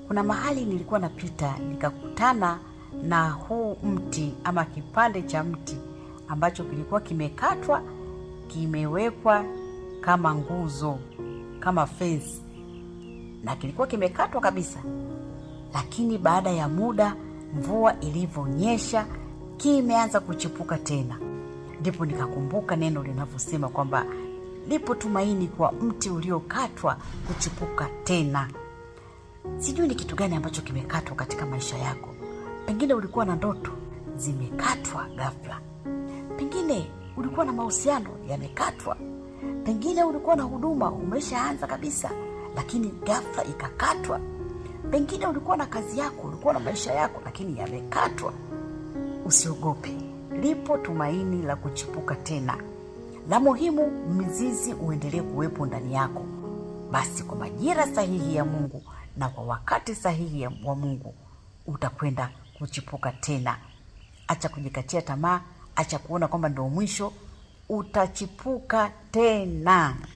Kuna mahali nilikuwa napita nikakutana na huu mti ama kipande cha mti ambacho kilikuwa kimekatwa, kimewekwa kama nguzo, kama fence, na kilikuwa kimekatwa kabisa. Lakini baada ya muda, mvua ilivyonyesha, kimeanza kuchipuka tena. Ndipo nikakumbuka neno linavyosema kwamba lipo tumaini kwa mti uliokatwa kuchipuka tena. Sijui ni kitu gani ambacho kimekatwa katika maisha yako. Pengine ulikuwa na ndoto zimekatwa ghafla. Pengine ulikuwa na mahusiano yamekatwa. Pengine ulikuwa na huduma umeshaanza kabisa, lakini ghafla ikakatwa. Pengine ulikuwa na kazi yako, ulikuwa na maisha yako, lakini yamekatwa. Usiogope, lipo tumaini la kuchipuka tena. La muhimu, mizizi uendelee kuwepo ndani yako. Basi kwa majira sahihi ya Mungu na kwa wakati sahihi wa Mungu utakwenda kuchipuka tena. Acha kujikatia tamaa, acha kuona kwamba ndio mwisho. Utachipuka tena.